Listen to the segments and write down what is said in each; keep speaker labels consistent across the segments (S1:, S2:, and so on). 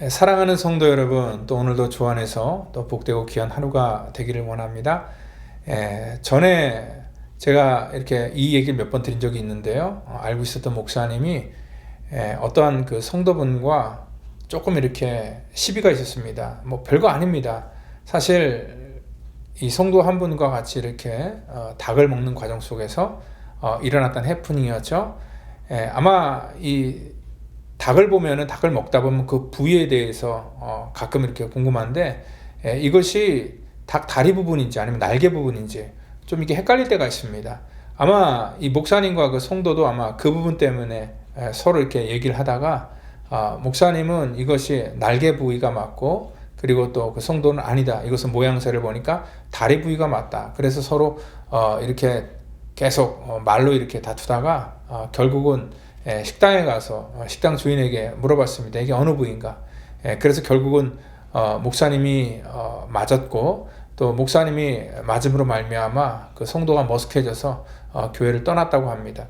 S1: 사랑하는 성도 여러분, 또 오늘도 주 안에서 또 복되고 귀한 하루가 되기를 원합니다. 전에 제가 이렇게 이 얘기를 몇 번 드린 적이 있는데요. 알고 있었던 목사님이 어떠한 그 성도분과 조금 이렇게 시비가 있었습니다. 뭐 별거 아닙니다. 사실 이 성도 한 분과 같이 이렇게 닭을 먹는 과정 속에서 일어났던 해프닝이었죠. 아마 이 닭을 보면은 닭을 먹다 보면 그 부위에 대해서 가끔 이렇게 궁금한데 이것이 닭 다리 부분인지 아니면 날개 부분인지 좀 이렇게 헷갈릴 때가 있습니다. 아마 이 목사님과 그 성도도 아마 그 부분 때문에 서로 이렇게 얘기를 하다가 목사님은 이것이 날개 부위가 맞고, 그리고 또 그 성도는 아니다, 이것은 모양새를 보니까 다리 부위가 맞다. 그래서 서로 이렇게 계속 말로 이렇게 다투다가 결국은 식당에 가서 식당 주인에게 물어봤습니다. 이게 어느 부위인가? 그래서 결국은 목사님이 맞았고, 또 목사님이 맞음으로 말미암아 그 성도가 머쓱해져서 교회를 떠났다고 합니다.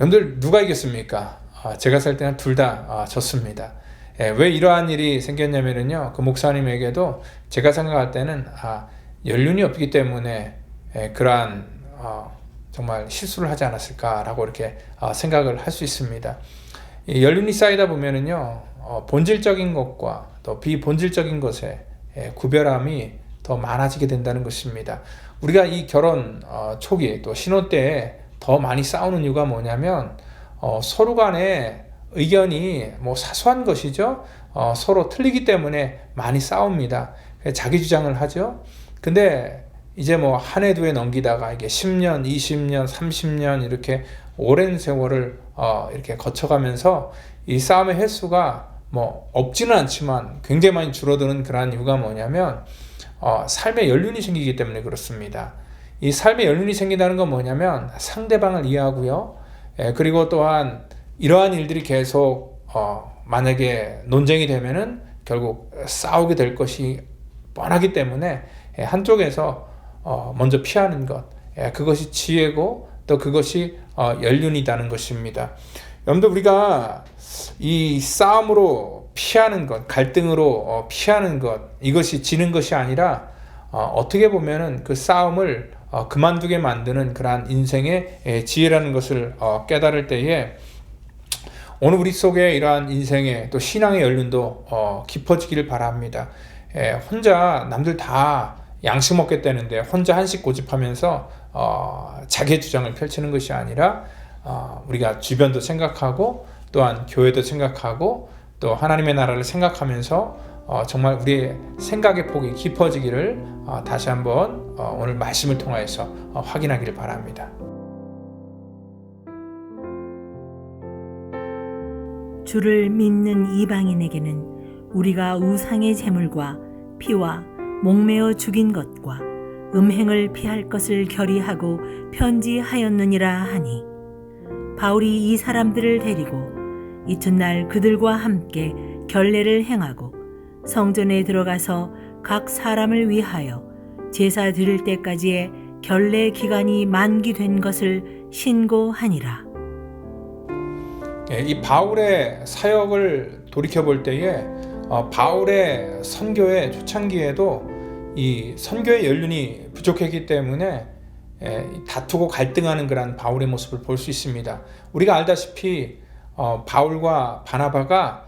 S1: 여러분들 누가 이겼습니까? 제가 살 때는 둘 다 졌습니다. 왜 이러한 일이 생겼냐면요, 그 목사님에게도 제가 생각할 때는 연륜이 없기 때문에 그러한 정말 실수를 하지 않았을까라고 이렇게 생각을 할 수 있습니다. 이 연륜이 쌓이다 보면은요, 본질적인 것과 또 비본질적인 것의 구별함이 더 많아지게 된다는 것입니다. 우리가 이 결혼 초기 또 신혼 때에 더 많이 싸우는 이유가 뭐냐면 서로 간에 의견이 뭐 사소한 것이죠. 서로 틀리기 때문에 많이 싸웁니다. 자기 주장을 하죠. 근데 이제 뭐 한 해 두 해 넘기다가 이게 10년, 20년, 30년 이렇게 오랜 세월을 이렇게 거쳐가면서 이 싸움의 횟수가 뭐 없지는 않지만 굉장히 많이 줄어드는 그러한 이유가 뭐냐면 삶의 연륜이 생기기 때문에 그렇습니다. 이 삶의 연륜이 생긴다는 건 뭐냐면 상대방을 이해하고요. 그리고 또한 이러한 일들이 계속 만약에 논쟁이 되면은 결국 싸우게 될 것이 뻔하기 때문에 한쪽에서 먼저 피하는 것, 그것이 지혜고 또 그것이 연륜이라는 것입니다. 여러분들, 우리가 이 싸움으로 피하는 것, 갈등으로 피하는 것, 이것이 지는 것이 아니라 어떻게 보면은 그 싸움을 그만두게 만드는 그러한 인생의 지혜라는 것을 깨달을 때에 오늘 우리 속에 이러한 인생의 또 신앙의 연륜도 깊어지기를 바랍니다. 혼자 남들 다 양식 먹겠다는데 혼자 한식 고집하면서 자기의 주장을 펼치는 것이 아니라 우리가 주변도 생각하고 또한 교회도 생각하고 또 하나님의 나라를 생각하면서 정말 우리의 생각의 폭이 깊어지기를 다시 한번 오늘 말씀을 통하여서 확인하기를 바랍니다.
S2: 주를 믿는 이방인에게는 우리가 우상의 제물과 피와 목매어 죽인 것과 음행을 피할 것을 결의하고 편지하였느니라 하니, 바울이 이 사람들을 데리고 이튿날 그들과 함께 결례를 행하고 성전에 들어가서 각 사람을 위하여 제사 드릴 때까지의 결례 기간이 만기된 것을 신고하니라.
S1: 이 바울의 사역을 돌이켜볼 때에 바울의 선교의 초창기에도 이 선교의 연륜이 부족했기 때문에 다투고 갈등하는 그런 바울의 모습을 볼 수 있습니다. 우리가 알다시피 바울과 바나바가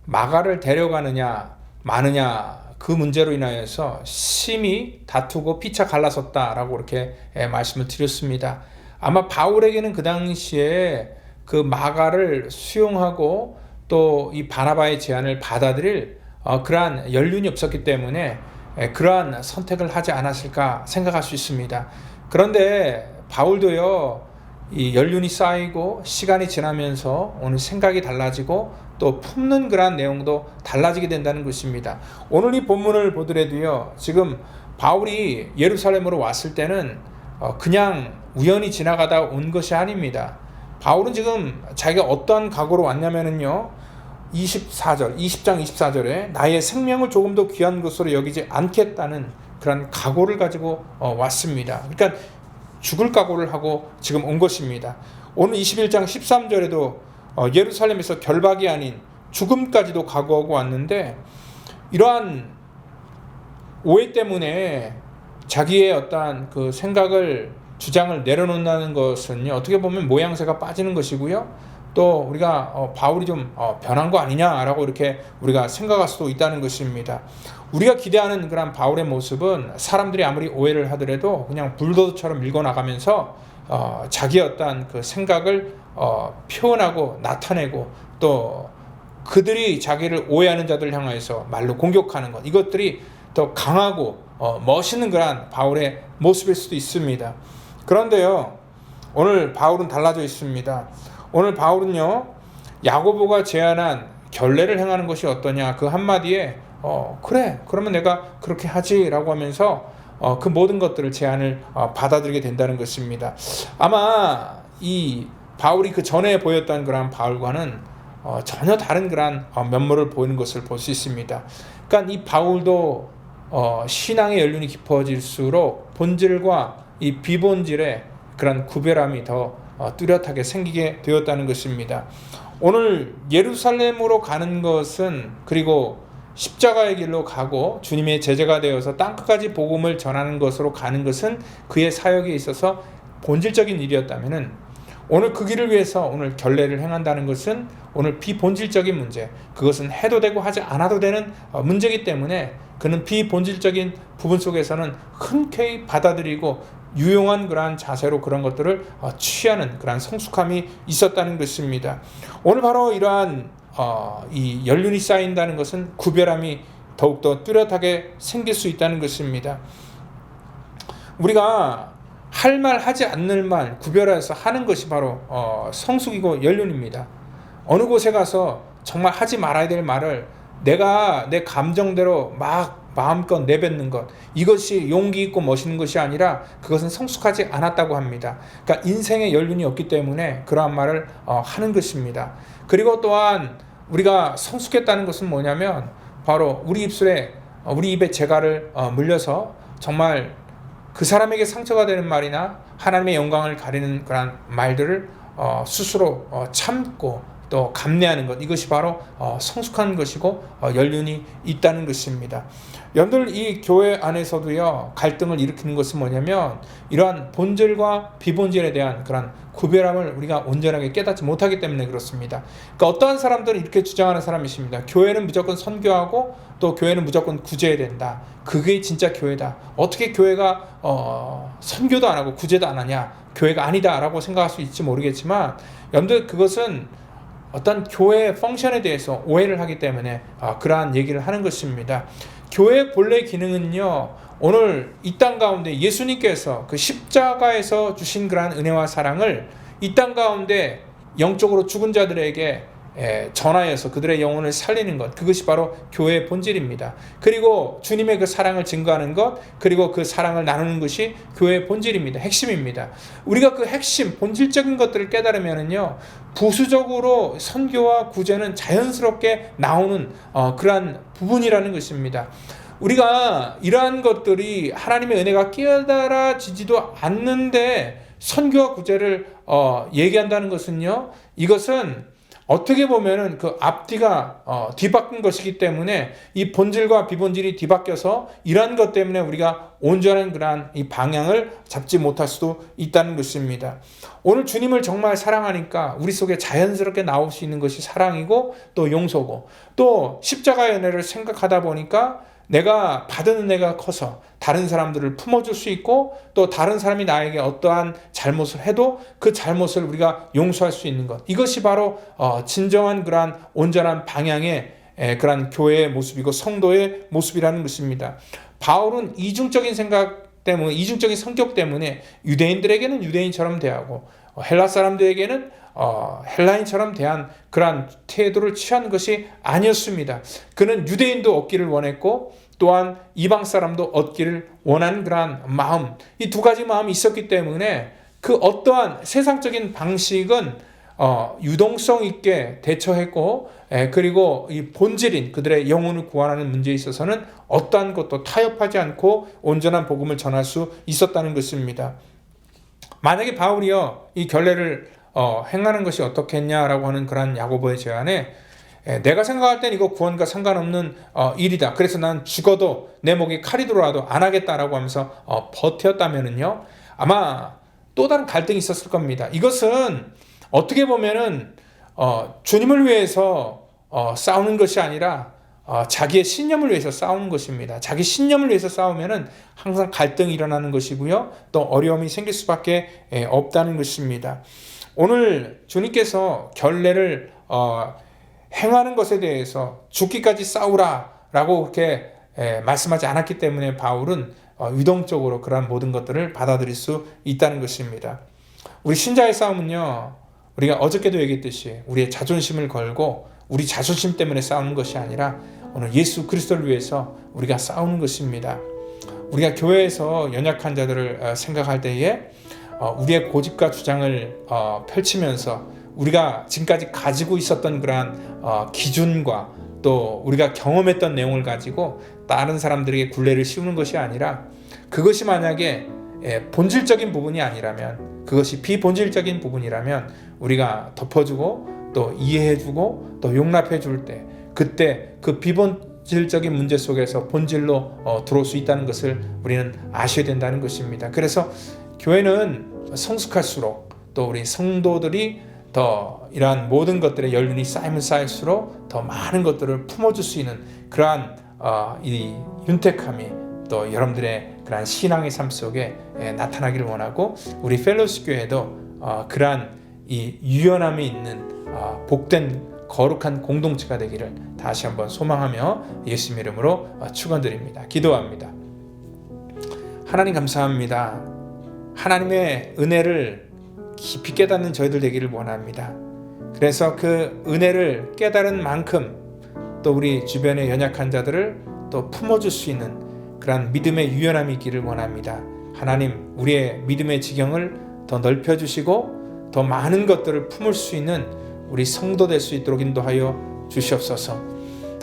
S1: 마가를 데려가느냐 마느냐 그 문제로 인하여서 심히 다투고 피차 갈라섰다라고 이렇게 말씀을 드렸습니다. 아마 바울에게는 그 당시에 그 마가를 수용하고 또 이 바나바의 제안을 받아들일 그러한 연륜이 없었기 때문에 그러한 선택을 하지 않았을까 생각할 수 있습니다. 그런데 바울도요, 이 연륜이 쌓이고 시간이 지나면서 오늘 생각이 달라지고 또 품는 그러한 내용도 달라지게 된다는 것입니다. 오늘 이 본문을 보더라도요, 지금 바울이 예루살렘으로 왔을 때는 그냥 우연히 지나가다 온 것이 아닙니다. 바울은 지금 자기가 어떠한 각오로 왔냐면요, 20장 24절에 나의 생명을 조금 더 귀한 것으로 여기지 않겠다는 그런 각오를 가지고 왔습니다. 그러니까 죽을 각오를 하고 지금 온 것입니다. 오늘 21장 13절에도 예루살렘에서 결박이 아닌 죽음까지도 각오하고 왔는데, 이러한 오해 때문에 자기의 어떠한 그 생각을 주장을 내려놓는다는 것은요, 어떻게 보면 모양새가 빠지는 것이고요, 또 우리가 바울이 좀 변한 거 아니냐라고 이렇게 우리가 생각할 수도 있다는 것입니다. 우리가 기대하는 그런 바울의 모습은 사람들이 아무리 오해를 하더라도 그냥 불도저처럼 밀고 나가면서 자기의 어떠한 그 생각을 표현하고 나타내고 또 그들이 자기를 오해하는 자들을 향해서 말로 공격하는 것, 이것들이 더 강하고 멋있는 그런 바울의 모습일 수도 있습니다. 그런데요, 오늘 바울은 달라져 있습니다. 오늘 바울은요, 야고보가 제안한 결례를 행하는 것이 어떠냐, 그 한마디에 그래, 그러면 내가 그렇게 하지 라고 하면서 그 모든 것들을 제안을 받아들이게 된다는 것입니다. 아마 이 바울이 그 전에 보였던 그런 바울과는 전혀 다른 그런 면모를 보이는 것을 볼 수 있습니다. 그러니까 이 바울도 신앙의 연륜이 깊어질수록 본질과 이 비본질의 그런 구별함이 더 뚜렷하게 생기게 되었다는 것입니다. 오늘 예루살렘으로 가는 것은, 그리고 십자가의 길로 가고 주님의 제자가 되어서 땅끝까지 복음을 전하는 것으로 가는 것은 그의 사역에 있어서 본질적인 일이었다면은, 오늘 그 길을 위해서 오늘 결례를 행한다는 것은 오늘 비본질적인 문제, 그것은 해도 되고 하지 않아도 되는 문제이기 때문에 그는 비본질적인 부분 속에서는 흔쾌히 받아들이고 유용한 그러한 자세로 그런 것들을 취하는 그러한 성숙함이 있었다는 것입니다. 오늘 바로 이러한 이 연륜이 쌓인다는 것은 구별함이 더욱더 뚜렷하게 생길 수 있다는 것입니다. 우리가 할 말 하지 않는 말 구별해서 하는 것이 바로 성숙이고 연륜입니다. 어느 곳에 가서 정말 하지 말아야 될 말을 내가 내 감정대로 막 마음껏 내뱉는 것, 이것이 용기 있고 멋있는 것이 아니라 그것은 성숙하지 않았다고 합니다. 그러니까 인생에 연륜이 없기 때문에 그러한 말을 하는 것입니다. 그리고 또한 우리가 성숙했다는 것은 뭐냐면 바로 우리 입에 재갈을 물려서 정말 그 사람에게 상처가 되는 말이나 하나님의 영광을 가리는 그런 말들을 스스로 참고 또 감내하는 것, 이것이 바로 성숙한 것이고 연륜이 있다는 것입니다. 여러분들 이 교회 안에서도요, 갈등을 일으키는 것은 뭐냐면 이러한 본질과 비본질에 대한 그런 구별함을 우리가 온전하게 깨닫지 못하기 때문에 그렇습니다. 그러니까 어떠한 사람들은 이렇게 주장하는 사람이 있습니다. 교회는 무조건 선교하고 또 교회는 무조건 구제해야 된다. 그게 진짜 교회다. 어떻게 교회가 선교도 안 하고 구제도 안 하냐? 교회가 아니다라고 생각할 수 있을지 모르겠지만 여러분들 그것은 어떤 교회의 펑션에 대해서 오해를 하기 때문에 그러한 얘기를 하는 것입니다. 교회의 본래 기능은요, 오늘 이 땅 가운데 예수님께서 그 십자가에서 주신 그러한 은혜와 사랑을 이 땅 가운데 영적으로 죽은 자들에게 전하여서 그들의 영혼을 살리는 것, 그것이 바로 교회의 본질입니다. 그리고 주님의 그 사랑을 증거하는 것, 그리고 그 사랑을 나누는 것이 교회의 본질입니다. 핵심입니다. 우리가 그 핵심, 본질적인 것들을 깨달으면요, 부수적으로 선교와 구제는 자연스럽게 나오는 그러한 부분이라는 것입니다. 우리가 이러한 것들이 하나님의 은혜가 깨달아지지도 않는데 선교와 구제를 얘기한다는 것은요, 이것은 어떻게 보면은 그 앞뒤가 뒤바뀐 것이기 때문에 이 본질과 비본질이 뒤바뀌어서 이러한 것 때문에 우리가 온전한 그러한 이 방향을 잡지 못할 수도 있다는 것입니다. 오늘 주님을 정말 사랑하니까 우리 속에 자연스럽게 나올 수 있는 것이 사랑이고 또 용서고, 또 십자가의 은혜를 생각하다 보니까 내가 받은 은혜가 커서 다른 사람들을 품어줄 수 있고, 또 다른 사람이 나에게 어떠한 잘못을 해도 그 잘못을 우리가 용서할 수 있는 것, 이것이 바로 진정한 그러한 온전한 방향의 그러한 교회의 모습이고 성도의 모습이라는 것입니다. 바울은 이중적인 생각 때문에, 이중적인 성격 때문에 유대인들에게는 유대인처럼 대하고 헬라 사람들에게는 헬라인처럼 대한 그러한 태도를 취한 것이 아니었습니다. 그는 유대인도 얻기를 원했고 또한 이방 사람도 얻기를 원하는 그러한 마음, 이 두 가지 마음이 있었기 때문에 그 어떠한 세상적인 방식은 유동성 있게 대처했고, 그리고 이 본질인 그들의 영혼을 구원하는 문제에 있어서는 어떠한 것도 타협하지 않고 온전한 복음을 전할 수 있었다는 것입니다. 만약에 바울이요, 이 결례를 행하는 것이 어떻겠냐라고 하는 그런 야고보의 제안에 내가 생각할 땐 이거 구원과 상관없는 일이다. 그래서 난 죽어도 내 목에 칼이 들어와도 안 하겠다라고 하면서 버텼다면은요, 아마 또 다른 갈등이 있었을 겁니다. 이것은 어떻게 보면은 주님을 위해서 싸우는 것이 아니라 자기의 신념을 위해서 싸우는 것입니다. 자기 신념을 위해서 싸우면은 항상 갈등이 일어나는 것이고요, 또 어려움이 생길 수밖에 없다는 것입니다. 오늘 주님께서 결례를 행하는 것에 대해서 죽기까지 싸우라라고 그렇게 말씀하지 않았기 때문에 바울은 유동적으로 그러한 모든 것들을 받아들일 수 있다는 것입니다. 우리 신자의 싸움은요, 우리가 어저께도 얘기했듯이 우리의 자존심을 걸고 우리 자존심 때문에 싸우는 것이 아니라 오늘 예수 그리스도를 위해서 우리가 싸우는 것입니다. 우리가 교회에서 연약한 자들을 생각할 때에 우리의 고집과 주장을 펼치면서 우리가 지금까지 가지고 있었던 그러한 기준과 또 우리가 경험했던 내용을 가지고 다른 사람들에게 굴레를 씌우는 것이 아니라, 그것이 만약에 본질적인 부분이 아니라면, 그것이 비본질적인 부분이라면 우리가 덮어주고 또 이해해주고 또 용납해줄 때, 그때 그 비본질적인 문제 속에서 본질로 들어올 수 있다는 것을 우리는 아셔야 된다는 것입니다. 그래서 교회는 성숙할수록 또 우리 성도들이 더 이러한 모든 것들의 연륜이 쌓이면 쌓일수록 더 많은 것들을 품어줄 수 있는 그러한 이 윤택함이 또 여러분들의 그러한 신앙의 삶 속에 나타나기를 원하고 우리 펠로시 교회도 그러한 이 유연함이 있는 복된 거룩한 공동체가 되기를 다시 한번 소망하며 예수님 이름으로 축원드립니다. 기도합니다. 하나님 감사합니다. 하나님의 은혜를 깊이 깨닫는 저희들 되기를 원합니다. 그래서 그 은혜를 깨달은 만큼 또 우리 주변의 연약한 자들을 또 품어줄 수 있는 그러한 믿음의 유연함이 있기를 원합니다. 하나님, 우리의 믿음의 지경을 더 넓혀주시고 더 많은 것들을 품을 수 있는 우리 성도 될 수 있도록 인도하여 주시옵소서.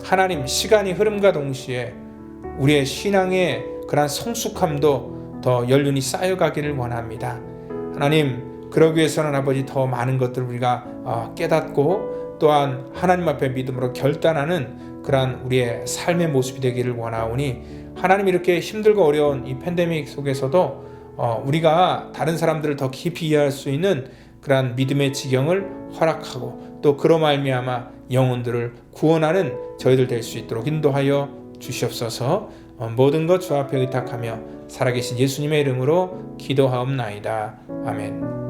S1: 하나님, 시간이 흐름과 동시에 우리의 신앙의 그러한 성숙함도 더 연륜이 쌓여가기를 원합니다. 하나님, 그러기 위해서는 아버지 더 많은 것들을 우리가 깨닫고 또한 하나님 앞에 믿음으로 결단하는 그러한 우리의 삶의 모습이 되기를 원하오니 하나님, 이렇게 힘들고 어려운 이 팬데믹 속에서도 우리가 다른 사람들을 더 깊이 이해할 수 있는 그러한 믿음의 지경을 허락하고 또 그로 말미암아 영혼들을 구원하는 저희들 될 수 있도록 인도하여 주시옵소서. 모든 것 주 앞에 의탁하며 살아계신 예수님의 이름으로 기도하옵나이다. 아멘.